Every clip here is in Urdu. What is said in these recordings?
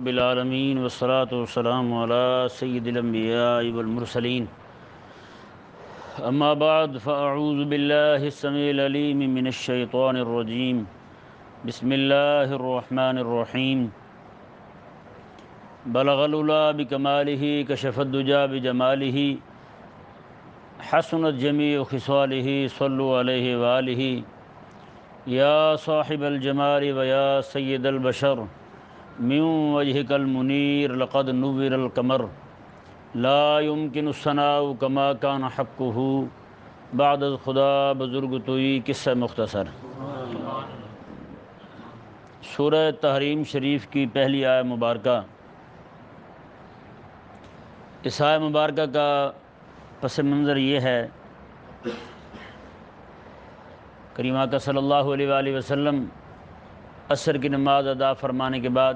بالعالمین والصلاة والسلام علی سید الانبیاء والمرسلین اما بعد فاعوذ باللہ السمیع العلیم من الشیطان الرجیم بسم اللہ الرحمن الرحیم بلغ العلا بکمالہ کشف الدجا بجمالہ حسنت جمیع خصالہ صلوا علیہ وآلہ یا صاحب الجمال و یا سید البشر من وجهك المنیر لقد نور القمر لا يمكن الثناء كما كان حقه بعد خدا بزرگ توئی قصہ مختصر۔ سورہ تحریم شریف کی پہلی آیہ مبارکہ، اس آیہ مبارکہ کا پس منظر یہ ہے، کریم آقا صلی اللہ علیہ وآلہ وسلم عصر کی نماز ادا فرمانے کے بعد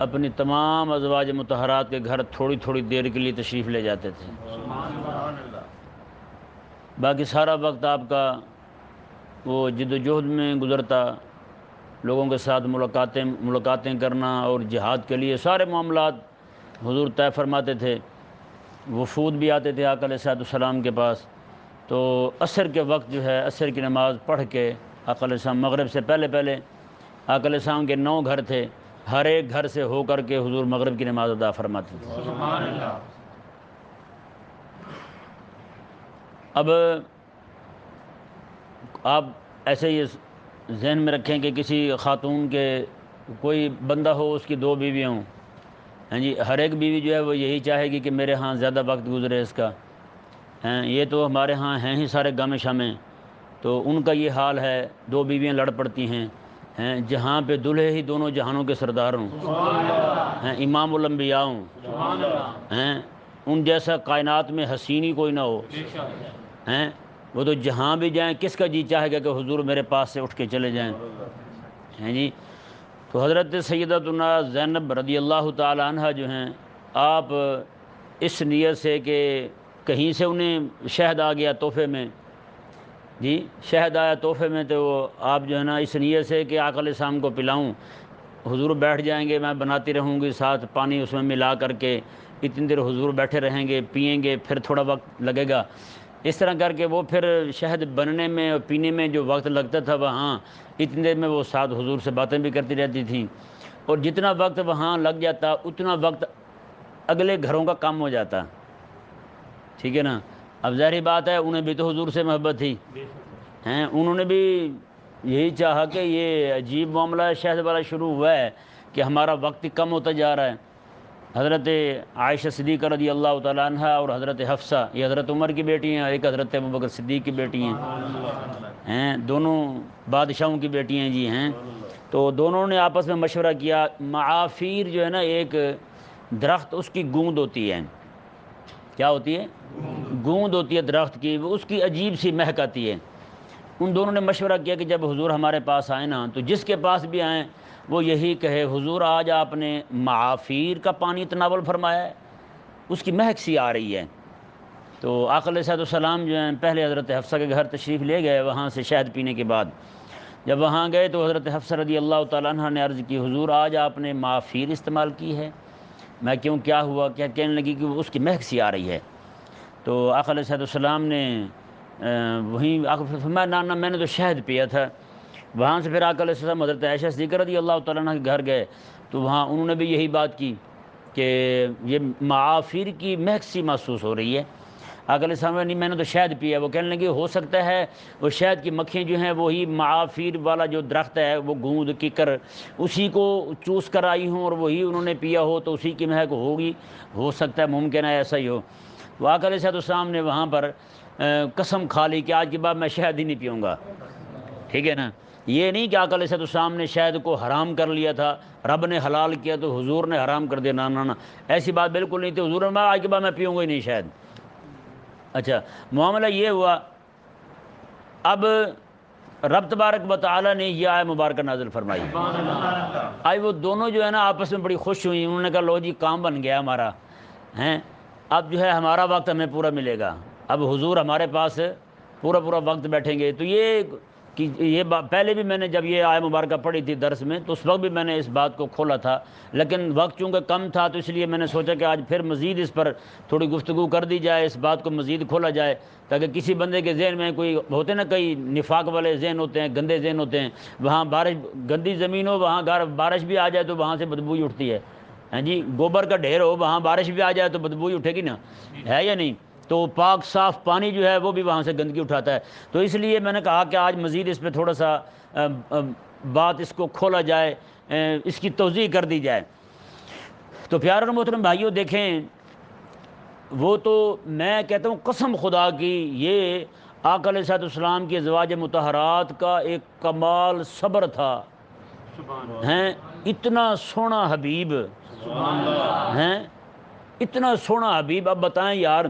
اپنی تمام ازواج مطہرات کے گھر تھوڑی تھوڑی دیر کے لیے تشریف لے جاتے تھے۔ باقی سارا وقت آپ کا وہ جد و جہد میں گزرتا، لوگوں کے ساتھ ملاقاتیں کرنا اور جہاد کے لیے سارے معاملات حضور طے فرماتے تھے۔ وفود بھی آتے تھے آقا علیہ السلام کے پاس، تو عصر کے وقت جو ہے عصر کی نماز پڑھ کے آقا علیہ السلام مغرب سے پہلے آقا علیہ السلام کے 9 گھر تھے، ہر ایک گھر سے ہو کر کے حضور مغرب کی نماز ادا فرماتے تھے۔ سبحان اللہ۔ اب آپ ایسے ہی ذہن میں رکھیں کہ کسی خاتون کے کوئی بندہ ہو، اس کی 2 بیویاں ہوں، ہاں جی، ہر ایک بیوی جو ہے وہ یہی چاہے گی کہ میرے ہاں زیادہ وقت گزرے اس کا، یہ تو ہمارے ہاں ہیں ہی سارے گامے شامے، تو ان کا یہ حال ہے، 2 بیویاں لڑ پڑتی ہیں، جہاں پہ دلہے ہی دونوں جہانوں کے سردار ہوں، امام الانبیاء ہوں، ان جیسا کائنات میں حسینی کوئی نہ ہو، وہ تو جہاں بھی جائیں کس کا جی چاہے گا کہ حضور میرے پاس سے اٹھ کے چلے جائیں، جی۔ تو حضرت سیدتنا زینب رضی اللہ تعالی عنہ جو ہیں، آپ اس نیت سے کہ کہیں سے انہیں شہد آ گیا تحفے میں، جی شہد آیا تحفے میں، تو آپ جو ہے نا اس نیت سے کہ آقا علیہ السلام کو پلاؤں، حضور بیٹھ جائیں گے، میں بناتی رہوں گی، ساتھ پانی اس میں ملا کر کے اتنی دیر حضور بیٹھے رہیں گے، پئیں گے، پھر تھوڑا وقت لگے گا، اس طرح کر کے وہ پھر شہد بننے میں اور پینے میں جو وقت لگتا تھا وہاں، اتنی دیر میں وہ ساتھ حضور سے باتیں بھی کرتی رہتی تھیں، اور جتنا وقت وہاں لگ جاتا اتنا وقت اگلے گھروں کا کم ہو جاتا، ٹھیک ہے نا۔ اب ظاہری بات ہے انہیں بھی تو حضور سے محبت تھی، انہوں نے بھی یہی چاہا کہ یہ عجیب معاملہ شہد والا شروع ہوا ہے کہ ہمارا وقت کم ہوتا جا رہا ہے۔ حضرت عائشہ صدیقہ رضی اللہ تعالیٰ عنہ اور حضرت حفصہ، یہ حضرت عمر کی بیٹی ہیں، ایک حضرت ابوبکر صدیق کی بیٹی ہیں، دونوں بادشاہوں کی بیٹی ہیں، جی ہیں۔ تو دونوں نے آپس میں مشورہ کیا، معافیر جو ہے نا ایک درخت، اس کی گوند ہوتی ہے، کیا ہوتی ہے؟ گوند ہوتی ہے درخت کی، وہ اس کی عجیب سی مہک آتی ہے۔ ان دونوں نے مشورہ کیا کہ جب حضور ہمارے پاس آئے نا، تو جس کے پاس بھی آئیں وہ یہی کہے، حضور آج آپ نے معافیر کا پانی تناول فرمایا ہے، اس کی مہک سی آ رہی ہے۔ تو آقا علیہ السلام جو ہیں پہلے حضرت حفصہ کے گھر تشریف لے گئے، وہاں سے شہد پینے کے بعد جب وہاں گئے تو حضرت حفصہ رضی اللہ تعالیٰ عنہ نے عرض کی، حضور آج آپ نے معافیر استعمال کی ہے؟ میں کیوں، کیا ہوا؟ کیا کہنے لگی کہ اس کی مہک سی آ رہی ہے۔ تو آقا علیہ السلام نے وہیں آقا فرمایا، نہ میں نے تو شہد پیا تھا۔ وہاں سے پھر آقا علیہ السلام حضرت عائشہ صدیقہ رضی اللہ تعالیٰ عنہ کے گھر گئے، تو وہاں انہوں نے بھی یہی بات کی کہ یہ معافیر کی مہک سی محسوس ہو رہی ہے۔ آقا علیہ السلام نے نہیں، میں نے تو شہد پیا ہے۔ وہ کہنے لگے ہو سکتا ہے وہ شہد کی مکھیاں جو ہیں وہی معافیر والا جو درخت ہے، وہ گوند کیکر، اسی کو چوس کر آئی ہوں اور وہی انہوں نے پیا ہو، تو اسی کی مہک ہوگی، ہو سکتا ہے، ممکن ہے ایسا ہی ہو۔ تو آقا علیہ السلام نے وہاں پر قسم کھا لی کہ آج کے بعد میں شہد ہی نہیں پیوں گا، ٹھیک ہے نا۔ یہ نہیں کہ آقا علیہ السلام نے شہد کو حرام کر لیا تھا، رب نے حلال کیا تو حضور نے حرام کر دیا، نہ، ایسی بات بالکل نہیں تھی۔ حضور نے آج کے بعد میں پیوں گا ہی نہیں شہد۔ اچھا، معاملہ یہ ہوا، اب رب تبارک و تعالیٰ نے یہ آیت مبارکہ نازل فرمائی۔ آج وہ دونوں جو ہے نا آپس میں بڑی خوش ہوئی، انہوں نے کہا لو جی کام بن گیا ہمارا، اب جو ہے ہمارا وقت ہمیں پورا ملے گا، اب حضور ہمارے پاس پورا وقت بیٹھیں گے۔ تو یہ کہ یہ پہلے بھی میں نے جب یہ آیہ مبارکہ پڑھی تھی درس میں تو اس وقت بھی میں نے اس بات کو کھولا تھا، لیکن وقت چونکہ کم تھا تو اس لیے میں نے سوچا کہ آج پھر مزید اس پر تھوڑی گفتگو کر دی جائے، اس بات کو مزید کھولا جائے، تاکہ کسی بندے کے ذہن میں کوئی ہوتے ہیں نا کئی نفاق والے ذہن ہوتے ہیں، گندے ذہن ہوتے ہیں، وہاں بارش گندی زمین ہو وہاں بارش بھی آ جائے تو وہاں سے بدبو ہی اٹھتی ہے، ہاں جی، گوبر کا ڈھیر ہو وہاں بارش بھی آ جائے تو بدبو ہی اٹھے گی نا، ہے یا نہیں؟ تو پاک صاف پانی جو ہے وہ بھی وہاں سے گندگی اٹھاتا ہے، تو اس لیے میں نے کہا کہ آج مزید اس پہ تھوڑا سا بات اس کو کھولا جائے، اس کی توضیح کر دی جائے۔ تو پیارے اور محترم بھائیوں دیکھیں، وہ تو میں کہتا ہوں قسم خدا کی یہ آقا علیہ الصلوۃ والسلام کی ازواج مطہرات کا ایک کمال صبر تھا، ہیں اتنا سونا حبیب، ہیں اتنا سونا حبیب۔ اب بتائیں یار،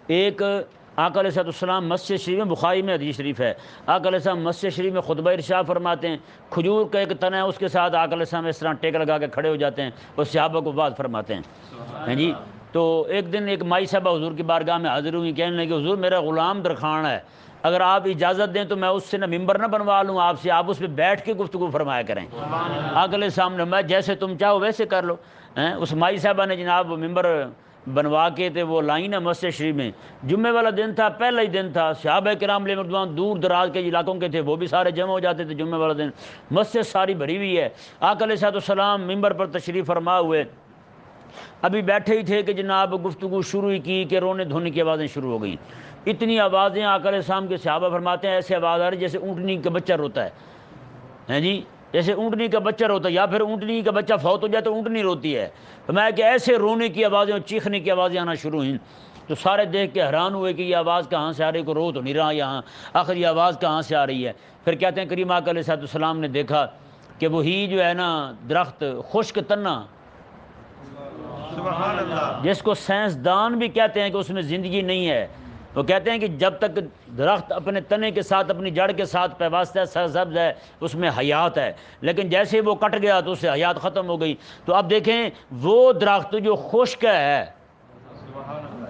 ایک آقا علیہ الصلوۃ والسلام مسجد شریف میں، بخاری میں حدیث شریف ہے، آقا علیہ السلام مسجد شریف میں خطبہ ارشاد فرماتے ہیں، کھجور کا ایک تنا ہے اس کے ساتھ آقا علیہ السلام اس طرح ٹیک لگا کے کھڑے ہو جاتے ہیں اور صحابہ کو وعظ فرماتے ہیں جی۔ تو ایک دن ایک مائی صاحبہ حضور کی بارگاہ میں حاضر ہوئی، کہنے لگے حضور میرا غلام درخواں ہے، اگر آپ اجازت دیں تو میں اس سے نہ ممبر نہ بنوا لوں آپ سے، آپ اس پہ بیٹھ کے گفتگو فرمایا کریں۔ آقا علیہ السلام نے میں جیسے تم چاہو ویسے کر لو۔ اس مائی صاحبہ نے جناب ممبر بنوا کے تھے وہ لائیں نا مسجد شریف میں، جمعے والا دن تھا، پہلا ہی دن تھا، صحابہ کرام علیہ رضوان دور دراز کے علاقوں کے تھے، وہ بھی سارے جمع ہو جاتے تھے جمعے والا دن، مسجد ساری بھری ہوئی ہے، آقا علیہ السلام ممبر پر تشریف فرما ہوئے، ابھی بیٹھے ہی تھے کہ جناب گفتگو شروع ہی کی کہ رونے دھونے کی آوازیں شروع ہو گئیں، اتنی آوازیں آقا علیہ السلام کے صحابہ فرماتے ہیں ایسے آواز آ رہی جیسے اونٹنی کا بچہ روتا ہے جی، جیسے اونٹنی کا بچہ روتا ہے، یا پھر اونٹنی کا بچہ فوت ہو جائے تو اونٹنی روتی ہے، تو میں کہ ایسے رونے کی آوازیں اور چیخنے کی آوازیں آنا شروع ہوئیں، تو سارے دیکھ کے حیران ہوئے کہ یہ آواز کہاں سے آ رہی، کو رو تو نہیں رہا یہاں، آخر یہ آواز کہاں سے آ رہی ہے؟ پھر کہتے ہیں کریم آقا علیہ السلام نے دیکھا کہ وہی جو ہے نا درخت خشک تنا، سبحان اللہ، جس کو سائنسدان بھی کہتے ہیں کہ اس میں زندگی نہیں ہے، وہ کہتے ہیں کہ جب تک درخت اپنے تنے کے ساتھ اپنی جڑ کے ساتھ پیوستہ ہے، سرسبز ہے، اس میں حیات ہے، لیکن جیسے ہی وہ کٹ گیا تو اس سے حیات ختم ہو گئی۔ تو اب دیکھیں وہ درخت جو خشک ہے،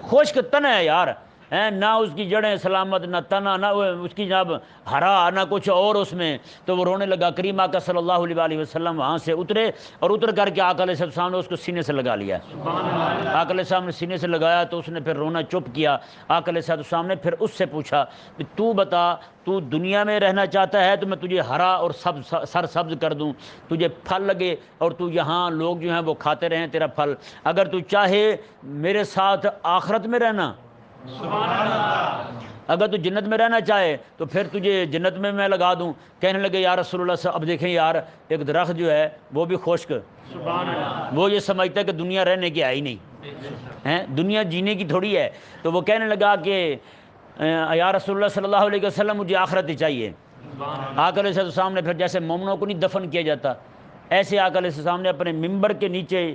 خشک تنا ہے یار، نہ اس کی جڑیں سلامت، نہ تنا، نہ اس کی جناب ہرا، نہ کچھ اور اس میں، تو وہ رونے لگا۔ کریم آقا صلی اللہ علیہ وآلہ وسلم وہاں سے اترے اور اتر کر کے آقا علیہ السلام نے اس کو سینے سے لگا لیا، آقا علیہ السلام نے سینے سے لگایا تو اس نے پھر رونا چپ کیا۔ آقا علیہ السلام نے پھر اس سے پوچھا کہ تو بتا، تو دنیا میں رہنا چاہتا ہے تو میں تجھے ہرا اور سر سبز کر دوں، تجھے پھل لگے اور تو یہاں لوگ جو ہیں وہ کھاتے رہیں تیرا پھل، اگر تو چاہے میرے ساتھ آخرت میں رہنا، اگر تو جنت میں رہنا چاہے تو پھر تجھے جنت میں لگا دوں۔ کہنے لگے یا رسول اللہ صاحب، اب دیکھیں یار ایک درخت جو ہے وہ بھی خشک، وہ یہ سمجھتا ہے کہ دنیا رہنے کی ہے ہی نہیں، دنیا جینے کی تھوڑی ہے، تو وہ کہنے لگا کہ یا رسول اللہ صلی اللہ علیہ وسلم مجھے آخرت ہی چاہیے۔ آقا علیہ السلام نے پھر جیسے مومنوں کو نہیں دفن کیا جاتا، ایسے آقا علیہ السلام نے اپنے ممبر کے نیچے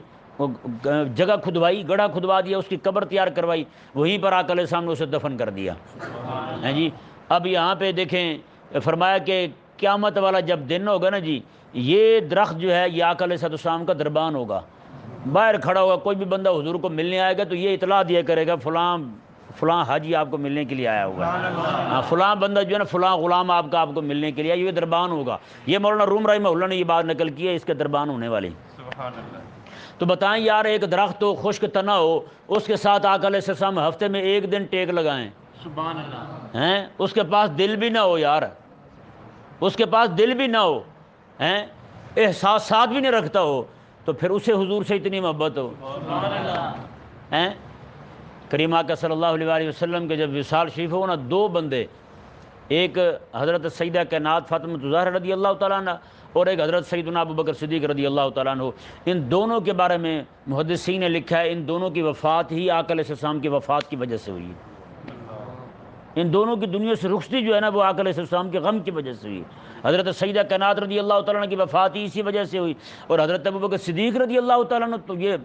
جگہ کھدوائی، گڑھا کھدوا دیا، اس کی قبر تیار کروائی، وہیں پر آقا علیہ السلام نے اسے دفن کر دیا جی۔ اب یہاں پہ دیکھیں فرمایا کہ قیامت والا جب دن ہوگا نا جی، یہ درخت جو ہے یہ آقا علیہ السلام کا دربان ہوگا، باہر کھڑا ہوگا، کوئی بھی بندہ حضور کو ملنے آئے گا تو یہ اطلاع دیا کرے گا فلاں حاجی آپ کو ملنے کے لیے آیا ہوگا، فلاں بندہ جو ہے نا فلاں غلام آپ کو ملنے کے لیے، یہ دربان ہوگا۔ یہ مولانا روم رحمہ اللہ نے یہ بات نقل کی ہے اس کے دربان ہونے والی۔ سبحان اللہ۔ تو بتائیں یار ایک درخت ہو، خشک تنا ہو، اس کے ساتھ آقا علیہ السلام ہفتے میں ایک دن ٹیک لگائیں، سبحان اللہ، ہیں اس کے پاس دل بھی نہ ہو یار، اس کے پاس دل بھی نہ ہو، ہیں احساسات بھی نہیں رکھتا ہو، تو پھر اسے حضور سے اتنی محبت ہو، سبحان اللہ، ہیں کریم آقا صلی اللہ علیہ وآلہ وسلم کے جب وصال شریف ہو نا، دو بندے، ایک حضرت سیدہ کائنات فاطمہ الزہرا رضی اللہ تعالیٰ عنہ اور ایک حضرت سیدنا ابو بکر صدیق رضی اللہ تعالیٰ عنہ، ان دونوں کے بارے میں محدثین نے لکھا ہے ان دونوں کی وفات ہی آقا علیہ السلام کی وفات کی وجہ سے ہوئی، ان دونوں کی دنیا سے رخصتی جو ہے نا وہ آقا علیہ السلام کے غم کی وجہ سے ہوئی۔ حضرت سیدہ کائنات رضی اللہ تعالیٰ عنہ کی وفات ہی اسی وجہ سے ہوئی، اور حضرت ابوبکر صدیق رضی اللہ تعالیٰ عنہ تو یہ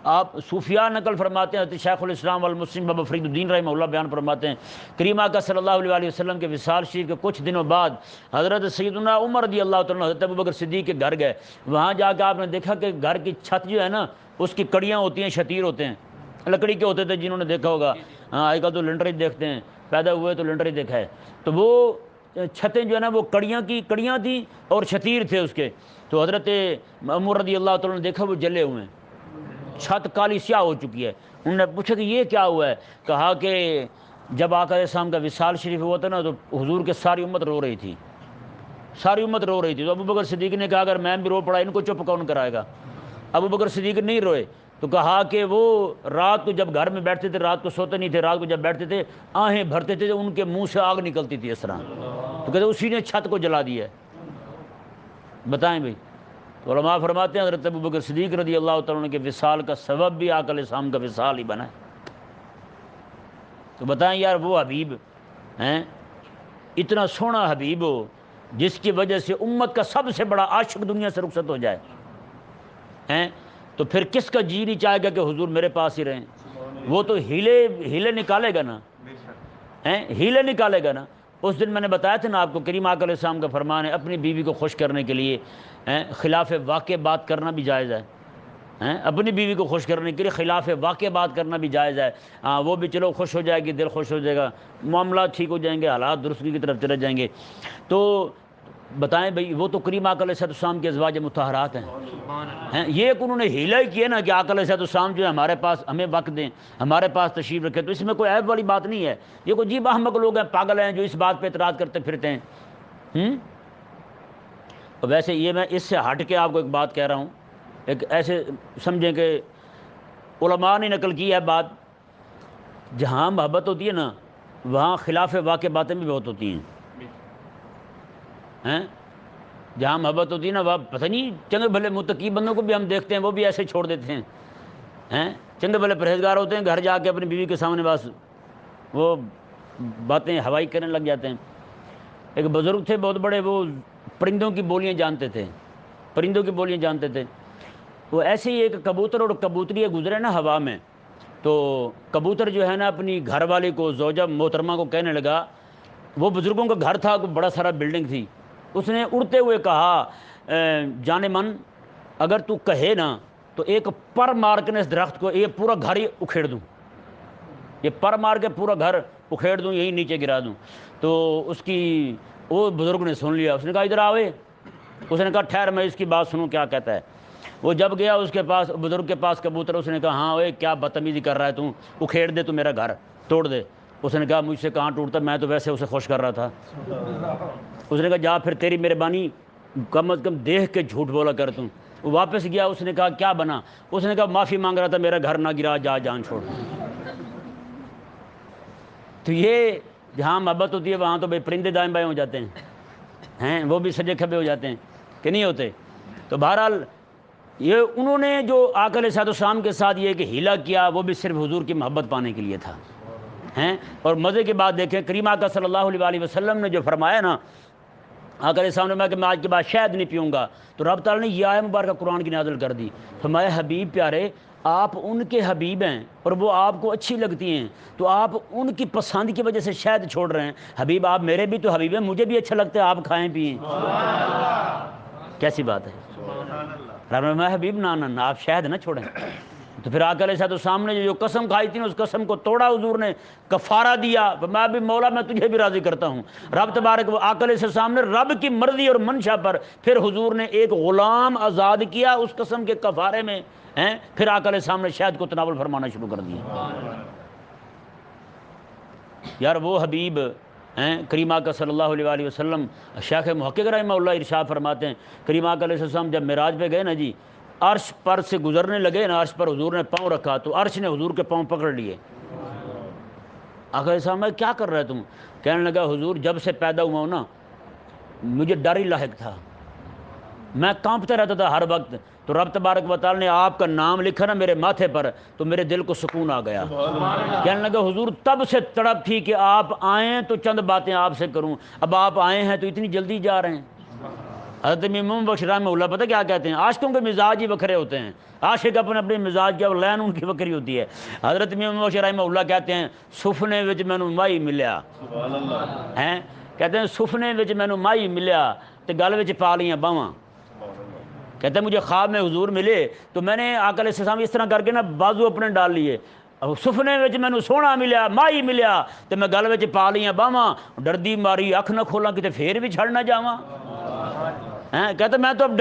آپ صوفیاء نقل فرماتے ہیں، شیخ الاسلام والمسلم بابا فرید الدین رحمہ اللہ بیان فرماتے ہیں، کریم آقا صلی اللہ علیہ وآلہ وسلم کے وصال شریف کے کچھ دنوں بعد حضرت سیدنا عمر رضی اللہ تعالیٰ عنہ حضرت ابوبکر صدیق کے گھر گئے، وہاں جا کے آپ نے دیکھا کہ گھر کی چھت جو ہے نا اس کی کڑیاں ہوتی ہیں، شتیر ہوتے ہیں، لکڑی کے ہوتے تھے، جنہوں نے دیکھا ہوگا، ہاں آج کل تو لنٹر ہی دیکھتے ہیں، پیدا ہوئے تو لنٹر ہی دیکھا ہے، تو وہ چھتیں جو ہے نا وہ کڑیاں تھیں اور شتیر تھے اس کے. تو حضرت عمر رضی اللہ تعالیٰ نے دیکھا وہ جلے ہوئے ہیں، چھت کالی سیاہ ہو چکی ہے. انہوں نے پوچھا کہ یہ کیا ہوا ہے؟ کہا کہ جب آقا علیہ السلام کا وصال شریف ہوا تھا نا تو حضور کے ساری امت رو رہی تھی، ساری امت رو رہی تھی. تو ابو بکر صدیق نے کہا اگر میں بھی رو پڑا ان کو چپ کون کرائے گا؟ ابو بکر صدیق نہیں روئے. تو کہا کہ وہ رات کو جب گھر میں بیٹھتے تھے، رات کو سوتے نہیں تھے، رات کو جب بیٹھتے تھے آہیں بھرتے تھے، ان کے منہ سے آگ نکلتی تھی اس طرح. تو کہتے اسی نے چھت کو جلا دیا ہے. بتائیں بھائی. تو علماء فرماتے ہیں حضرت ابو بکر صدیق رضی اللہ تعالیٰ عنہ کے وصال کا سبب بھی آقا علیہ السلام کا وصال ہی بنا ہے. تو بتائیں یار وہ حبیب ہیں، اتنا سونا حبیب ہو جس کی وجہ سے امت کا سب سے بڑا عاشق دنیا سے رخصت ہو جائے ہیں، تو پھر کس کا جی نہیں چاہے گا کہ حضور میرے پاس ہی رہیں؟ وہ تو ہیلے نکالے گا نا، ہیلے نکالے گا نا. اس دن میں نے بتایا تھا نا آپ کو، کریم آقا علیہ السلام کا فرمان ہے اپنی بیوی کو خوش کرنے کے لیے خلاف واقع بات کرنا بھی جائز ہے. اپنی بیوی کو خوش کرنے کے لیے خلاف واقع بات کرنا بھی جائز ہے. وہ بھی چلو خوش ہو جائے گی، دل خوش ہو جائے گا، معاملات ٹھیک ہو جائیں گے، حالات درستی کی طرف چلے جائیں گے. تو بتائیں بھئی وہ تو کریم آقا علیہ السلام کے ازواج مطہرات ہیں. یہ ایک انہوں نے ہیلا ہی کیا نا کہ آقا علیہ السلام جو ہے ہمارے پاس ہمیں وقت دیں، ہمارے پاس تشریف رکھے. تو اس میں کوئی عیب والی بات نہیں ہے. یہ کوئی عجیب احمق لوگ ہیں، پاگل ہیں جو اس بات پہ اعتراض کرتے پھرتے ہیں. اور ویسے یہ میں اس سے ہٹ کے آپ کو ایک بات کہہ رہا ہوں، ایک ایسے سمجھیں کہ علماء نے نقل کی ہے بات، جہاں محبت ہوتی ہے نا وہاں خلاف واقع باتیں بھی بہت ہوتی ہیں. جہاں محبت ہوتی ہے نا وہاں پتہ نہیں چنگے بھلے متقی بندوں کو بھی ہم دیکھتے ہیں وہ بھی ایسے چھوڑ دیتے ہیں. چنگے بھلے پرہیزگار ہوتے ہیں، گھر جا کے اپنی بیوی کے سامنے بس وہ باتیں ہوائی کرنے لگ جاتے ہیں. ایک بزرگ تھے بہت بڑے، وہ پرندوں کی بولیاں جانتے تھے، پرندوں کی بولیاں جانتے تھے. وہ ایسے ہی ایک کبوتر اور کبوتری گزرے نا ہوا میں، تو کبوتر جو ہے نا اپنی گھر والی کو، زوجہ محترمہ کو کہنے لگا، وہ بزرگوں کا گھر تھا، بڑا سارا بلڈنگ تھی. اس نے اڑتے ہوئے کہا جان من اگر تو کہے نا تو ایک پر مار کے اس درخت کو یہ پورا گھر ہی اکھیڑ دوں، یہ پر مار کے پورا گھر اکھیڑ دوں، یہی نیچے گرا دوں. تو اس کی وہ بزرگ نے سن لیا. اس نے کہا ادھر آوے. اس نے کہا ٹھہر میں اس کی بات سنوں کیا کہتا ہے. وہ جب گیا اس کے پاس، بزرگ کے پاس کبوتر، اس نے کہا ہاں اوے کیا بدتمیزی کر رہا ہے تو، اکھیڑ دے تو میرا گھر توڑ دے. اس نے کہا مجھ سے کہاں ٹوٹتا، میں تو ویسے اسے خوش کر رہا تھا. اس نے کہا جا پھر تیری مہربانی، کم از کم دیکھ کے جھوٹ بولا کر تم. وہ واپس گیا. اس نے کہا کیا بنا؟ اس نے کہا معافی مانگ رہا تھا، میرا گھر نہ گرا، جا جان چھوڑ. تو یہ جہاں محبت ہوتی ہے وہاں تو بھائی پرندے دائیں بائیں ہو جاتے ہیں، وہ بھی سجے کھبے ہو جاتے ہیں کہ نہیں ہوتے. تو بہرحال یہ انہوں نے جو آقا علیہ السلام کے ساتھ یہ کہ ہیلا کیا، وہ بھی صرف حضور کی محبت پانے کے لیے تھا. اور مزے کی بات دیکھیں، کریم آقا صلی اللہ علیہ وسلم نے جو فرمایا نا، آقا علیہ السلام نے کہ میں آج کے بعد شہد نہیں پیوں گا، تو رب تعالیٰ نے یہ آیت مبارکہ قرآن کی نازل کر دی. فرمایا حبیب پیارے آپ ان کے حبیب ہیں اور وہ آپ کو اچھی لگتی ہیں، تو آپ ان کی پسند کی وجہ سے شہد چھوڑ رہے ہیں. حبیب آپ میرے بھی تو حبیب ہیں، مجھے بھی اچھا لگتا ہے آپ کھائیں پئیں. کیسی بات ہے؟ میں حبیب نہ آپ شہد نہ چھوڑیں. تو پھر آقا علیہ السلام نے جو قسم کھائی تھی اس قسم کو توڑا حضور نے، کفارہ دیا. میں بھی مولا میں تجھے بھی راضی کرتا ہوں. رب تبارک و آقا علیہ السلام نے رب کی مرضی اور منشا پر پھر حضور نے ایک غلام آزاد کیا اس قسم کے کفارے میں. پھر آقا علیہ السلام نے شہد کو تناول فرمانا شروع کر دیا. یار وہ حبیب کریم آقا صلی اللہ علیہ وسلم، شیخ محقق رحمہ اللہ ارشاد فرماتے ہیں کریم آقا علیہ السلام جب معراج پہ گئے نا جی، عرش پر سے گزرنے لگے نا، عرش پر حضور نے پاؤں رکھا تو عرش نے حضور کے پاؤں پکڑ لیے. آقا علیہ السلام کیا کر رہے تم؟ کہنے لگا حضور جب سے پیدا ہوا ہوں نا مجھے ڈر ہی لاحق تھا، میں کانپتا رہتا تھا ہر وقت. تو رب تبارک و تعالی نے آپ کا نام لکھا نا میرے ماتھے پر تو میرے دل کو سکون آ گیا. کہنے لگا حضور تب سے تڑپ تھی کہ آپ آئیں تو چند باتیں آپ سے کروں، اب آپ آئے ہیں تو اتنی جلدی جا رہے ہیں. حضرت امام بخش رحمہ اللہ پتہ کیا کہتے ہیں؟ عاشقوں کے مزاج ہی بکھرے ہوتے ہیں، عاشق اپنے اپنے مزاج کے لین ان کی بکری ہوتی ہے. حضرت امام بخش رحمہ اللہ کہتے ہیں سفنے وچ مینوں مائی ملیا، کہتے ہیں سفنے وچ مینوں مائی ملیا تے گل وچ پا لیاں باواں. کہتے ہیں مجھے خواب میں حضور ملے تو میں نے آقا علیہ السلام اس طرح کر کے نا بازو اپنے ڈال لیے سفنے وچ مینوں سونا ملیا، مائی ملیا تے میں گل وچ پا لیاں باواں، ڈردی ماری اکھ نہ کھولاں کتے پھر بھی چھڑ نہ جاواں۔ کہتا میں تو اب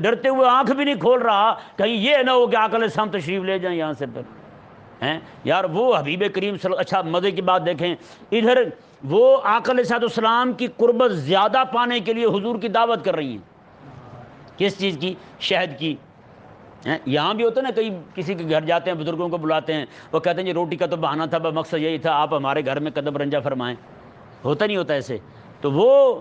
ڈرتے ہوئے آنکھ بھی نہیں کھول رہا، کہیں یہ نہ ہو کہ آقا علیہ السلام تشریف لے جائیں یہاں سے۔ پھر یار وہ حبیب کریم صلی اللہ، اچھا مزے کی بات دیکھیں، ادھر وہ آقا علیہ السلام کی قربت زیادہ پانے کے لیے حضور کی دعوت کر رہی ہیں۔ کس چیز کی؟ شہد کی۔ یہاں بھی ہوتا ہے نا، کئی کسی کے گھر جاتے ہیں، بزرگوں کو بلاتے ہیں، وہ کہتے ہیں جی روٹی کا تو بہانہ تھا، مقصد یہی تھا آپ ہمارے گھر میں قدم رنجہ فرمائیں۔ ہوتا نہیں ہوتا ایسے؟ تو وہ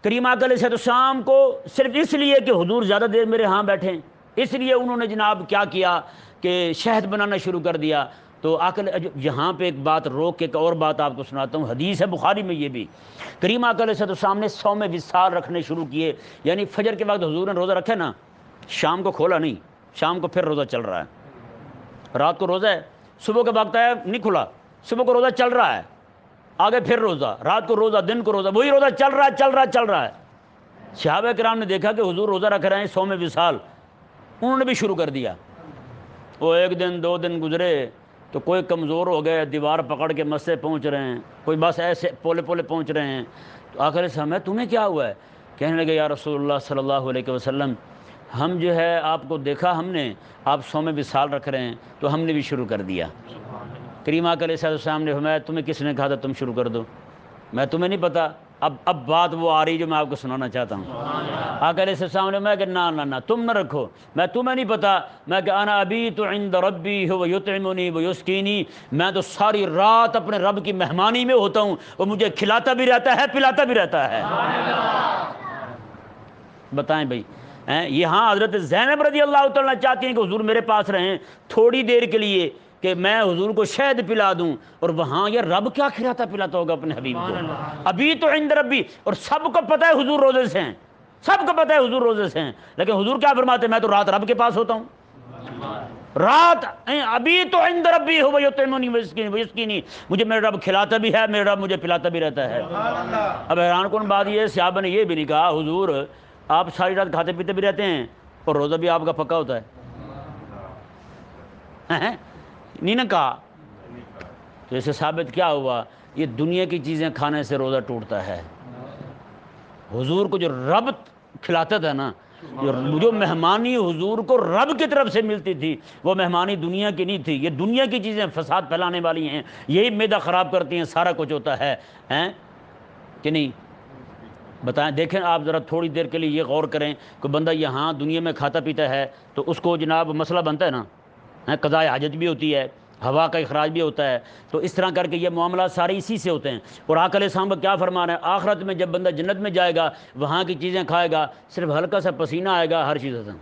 کریم آقا علیہ السلام کو صرف اس لیے کہ حضور زیادہ دیر میرے ہاں بیٹھیں، اس لیے انہوں نے جناب کیا کیا کہ شہد بنانا شروع کر دیا۔ تو آقا یہاں پہ ایک بات روک کے ایک اور بات آپ کو سناتا ہوں، حدیث ہے بخاری میں یہ بھی، کریم آقا علیہ السلام نے صوم وصال رکھنے شروع کیے، یعنی فجر کے وقت حضور نے روزہ رکھا نا، شام کو کھولا نہیں، شام کو پھر روزہ چل رہا ہے، رات کو روزہ ہے، صبح کا وقت آیا نہیں کھلا، صبح کو روزہ چل رہا ہے، آگے پھر روزہ، رات کو روزہ، دن کو روزہ، وہی روزہ چل رہا ہے۔ صحابہ کرام نے دیکھا کہ حضور روزہ رکھ رہے ہیں صوم وصال، انہوں نے بھی شروع کر دیا۔ وہ ایک دن دو دن گزرے تو کوئی کمزور ہو گئے، دیوار پکڑ کے مسے پہنچ رہے ہیں، کوئی بس ایسے پولے پولے پہنچ رہے ہیں۔ تو آقا علیہ السلام تمہیں کیا ہوا ہے؟ کہنے لگے یا رسول اللہ صلی اللہ علیہ وسلم، ہم جو ہے آپ کو دیکھا، ہم نے آپ صوم وصال رکھ رہے ہیں تو ہم نے بھی شروع کر دیا۔ کریم آقا علیہ السلام نے فرمایا تمہیں کس نے کہا تھا تم شروع کر دو؟ میں تمہیں نہیں پتا۔ اب بات وہ آ رہی جو میں آپ کو سنانا چاہتا ہوں۔ آقا علیہ السلام نے میں کہ نہ تم نہ رکھو، میں تمہیں نہیں پتا، میں کہ انا ابیت عند ربی هو یطعمنی ویسقینی، میں تو ساری رات اپنے رب کی مہمانی میں ہوتا ہوں، وہ مجھے کھلاتا بھی رہتا ہے پلاتا بھی رہتا ہے۔ بتائیں بھائی، یہاں حضرت زینب رضی اللہ تعالیٰ چاہتی ہیں کہ حضور میرے پاس رہیں تھوڑی دیر کے لیے کہ میں حضور کو شہد پلا دوں، اور وہاں یہ رب کیا کھلاتا پلاتا ہوگا اپنے حبیب کو۔ ابھی تو عند ربی، اور سب کو پتہ ہے حضور روزے سے ہیں، سب کو پتہ ہے حضور روزے سے ہیں، لیکن حضور کیا فرماتے ہیں؟ میں تو رات رب کے پاس ہوتا ہوں، رات ابھی تو عند ربی ہو یطعمنی ویسقینی، مجھے میرا رب کھلاتا بھی ہے، میرا رب مجھے پلاتا بھی رہتا ہے۔ اب حیران کن بات یہ ہے، صحابہ نے یہ بھی نہیں کہا حضور آپ ساری رات کھاتے پیتے بھی رہتے ہیں اور روزہ بھی آپ کا پکا ہوتا ہے؟ نہیں نہ کہا۔ تو اس سے ثابت کیا ہوا؟ یہ دنیا کی چیزیں کھانے سے روزہ ٹوٹتا ہے۔ حضور کو جو رب کھلاتا تھا نا، جو مہمانی حضور کو رب کی طرف سے ملتی تھی، وہ مہمانی دنیا کی نہیں تھی۔ یہ دنیا کی چیزیں فساد پھیلانے والی ہیں، یہی معدہ خراب کرتی ہیں، سارا کچھ ہوتا ہے کہ نہیں؟ بتائیں، دیکھیں آپ ذرا تھوڑی دیر کے لیے یہ غور کریں کہ بندہ یہاں دنیا میں کھاتا پیتا ہے تو اس کو جناب مسئلہ بنتا ہے نا، قضاء حاجت بھی ہوتی ہے، ہوا کا اخراج بھی ہوتا ہے، تو اس طرح کر کے یہ معاملات سارے اسی سے ہوتے ہیں۔ اور آقا علیہ السلام کا کیا فرمان ہے؟ آخرت میں جب بندہ جنت میں جائے گا، وہاں کی چیزیں کھائے گا، صرف ہلکا سا پسینہ آئے گا، ہر چیز ہضم،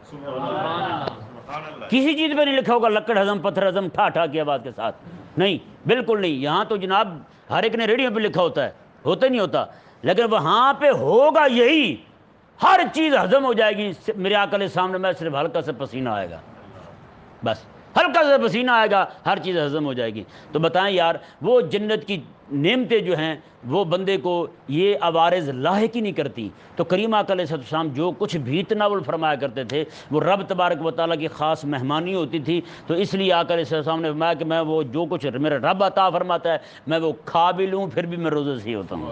کسی چیز پہ نہیں لکھا ہوگا لکڑ ہضم، پتھر ہضم، ٹھا کی آواز کے ساتھ، نہیں، بالکل نہیں۔ یہاں تو جناب ہر ایک نے ریڈیو پہ لکھا ہوتا ہے نہیں ہوتا، لیکن وہاں پہ ہوگا یہی، ہر چیز ہضم ہو جائے گی۔ میرے آقا علیہ السلام نے میں صرف ہلکا سا پسینہ آئے گا، بس ہلکا سا پسینہ آئے گا، ہر چیز ہضم ہو جائے گی۔ تو بتائیں یار، وہ جنت کی نعمتیں جو ہیں وہ بندے کو یہ عوارض لاحق ہی نہیں کرتی۔ تو کریم آقا علیہ السلام جو کچھ بھی تناول فرمایا کرتے تھے وہ رب تبارک و تعالیٰ کی خاص مہمانی ہوتی تھی۔ تو اس لیے آقا علیہ السلام نے فرمایا کہ میں وہ جو کچھ میرا رب عطا فرماتا ہے میں وہ کھا بھی لوں پھر بھی میں روزے سے ہی ہوتا ہوں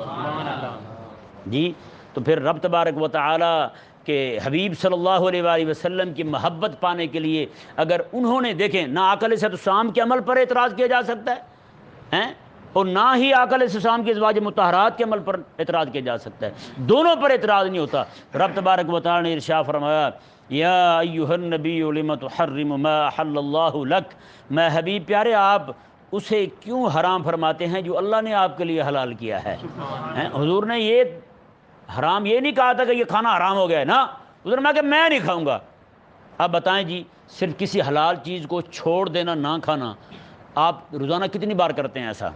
جی۔ تو پھر رب تبارک و تعالیٰ کہ حبیب صلی اللہ علیہ وآلہ وسلم کی محبت پانے کے لیے اگر انہوں نے، دیکھیں، نہ آقا علیہ السلام کے عمل پر اعتراض کیا جا سکتا ہے اور نہ ہی آقا علیہ السلام کے ازواج مطہرات کے عمل پر اعتراض کیا جا سکتا ہے، دونوں پر اعتراض نہیں ہوتا۔ رب تبارک و تعالی نے ارشاد فرمایا یا ایھا النبی لم تحرم ما احل اللہ لک، میں حبیب پیارے آپ اسے کیوں حرام فرماتے ہیں جو اللہ نے آپ کے لیے حلال کیا ہے۔ حضور نے یہ حرام یہ نہیں کہا تھا کہ یہ کھانا حرام ہو گیا ہے، نا، حضور نے کہا کہ میں نہیں کھاؤں گا۔ اب بتائیں جی، صرف کسی حلال چیز کو چھوڑ دینا، نہ کھانا، آپ روزانہ کتنی بار کرتے ہیں ایسا؟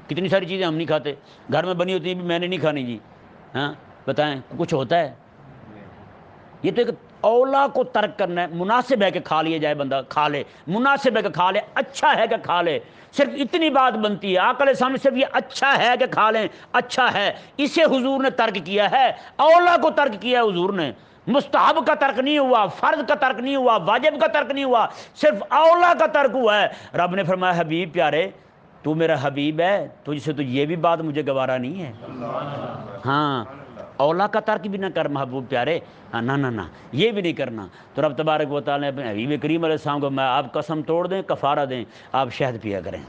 کتنی ساری چیزیں ہم نہیں کھاتے، گھر میں بنی ہوتی ہیں بھی میں نے نہیں کھانی جی، بتائیں کچھ ہوتا ہے؟ یہ تو ایک اولا کو ترک کرنا ہے، مناسب ہے کہ کھا لیا جائے، بندہ کھا لے، مناسب ہے کہ کھا لے، اچھا ہے کہ کھا لے، صرف اتنی بات بنتی ہے۔ آقا علیہ السلام نے صرف یہ اچھا ہے کہ کھا لیں، اچھا ہے، اسے حضور نے ترک کیا ہے، اولا کو ترک کیا ہے حضور نے۔ مستحب کا ترک نہیں ہوا، فرض کا ترک نہیں ہوا، واجب کا ترک نہیں ہوا، صرف اولا کا ترک ہوا ہے۔ رب نے فرمایا حبیب پیارے تو میرا حبیب ہے، تجھ سے تو یہ بھی بات مجھے گوارا نہیں ہے۔ ہاں اولا کا ترک بھی نہ کر محبوب پیارے، ہاں نہ یہ بھی نہیں کرنا۔ تو رب تبارک و تعالیٰ نے اپنے حبیب کریم علیہ السلام کو، میں آپ قسم توڑ دیں کفارہ دیں، آپ شہد پیا کریں۔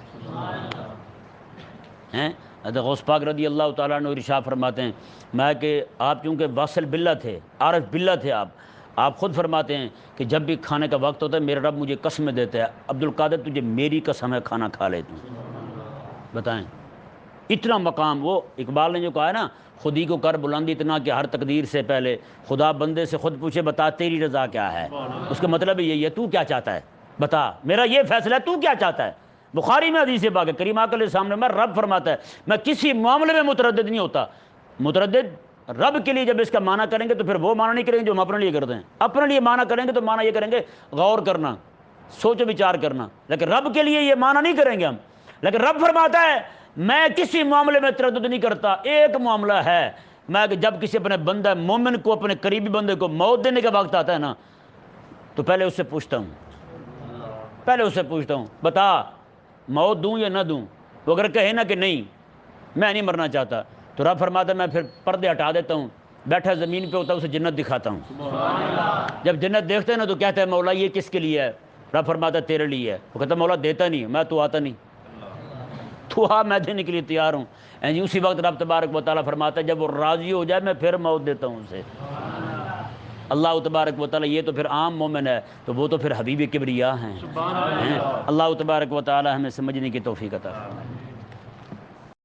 ہیں حضرت غوث پاک رضی اللہ تعالیٰ عنہ ارشاد فرماتے ہیں، میں کہ آپ چونکہ واصل باللہ تھے، عارف باللہ تھے، آپ خود فرماتے ہیں کہ جب بھی کھانے کا وقت ہوتا ہے میرا رب مجھے قسمیں دیتا ہے، عبد القادر تجھے میری قسم ہے کھانا کھا لے تو۔ بتائیں اتنا مقام، وہ اقبال نے جو کہا ہے نا، خودی کو کر بلند اتنا کہ ہر تقدیر سے پہلے خدا بندے سے خود پوچھے بتا تیری رضا کیا ہے۔ اس کا مطلب یہی ہے تو کیا چاہتا ہے بتا، میرا یہ فیصلہ ہے تو کیا چاہتا ہے۔ بخاری میں حدیث پاک ہے، کریم آقا علیہ السلام نے، میں رب فرماتا ہے میں کسی معاملے میں متردد نہیں ہوتا۔ متردد رب کے لیے جب اس کا معنی کریں گے تو پھر وہ معنی نہیں کریں گے جو ہم اپنے لیے کرتے ہیں۔ اپنے لیے معنی کریں گے تو معنی یہ کریں گے غور کرنا، سوچ و بچار کرنا، لیکن رب کے لیے یہ معنی نہیں کریں گے ہم۔ لیکن رب فرماتا ہے میں کسی معاملے میں تردد نہیں کرتا۔ ایک معاملہ ہے، میں کہ جب کسی اپنے بندہ مومن کو، اپنے قریبی بندے کو موت دینے کا وقت آتا ہے نا، تو پہلے اس سے پوچھتا ہوں بتا موت دوں یا نہ دوں۔ وہ اگر کہے نا کہ نہیں میں نہیں مرنا چاہتا، تو رب فرماتا ہے میں پھر پردے ہٹا دیتا ہوں، بیٹھا زمین پہ ہوتا ہے اسے جنت دکھاتا ہوں۔ جب جنت دیکھتے ہیں نا تو کہتا ہے مولا یہ کس کے لیے ہے؟ رب فرماتا ہے تیرے لیے ہے۔ وہ کہتا ہے مولا دیتا نہیں، میں تو آتا نہیں، تو میں دینے کے لیے تیار ہوں۔ اسی وقت رب تبارک و تعالیٰ فرماتا ہے جب وہ راضی ہو جائے میں پھر موت دیتا ہوں اسے۔ اللہ تبارک و تعالیٰ، یہ تو پھر عام مومن ہے، تو وہ تو پھر حبیب کبریا ہیں۔ اللہ تبارک و تعالیٰ ہمیں سمجھنے کی توفیق عطا فرمائے۔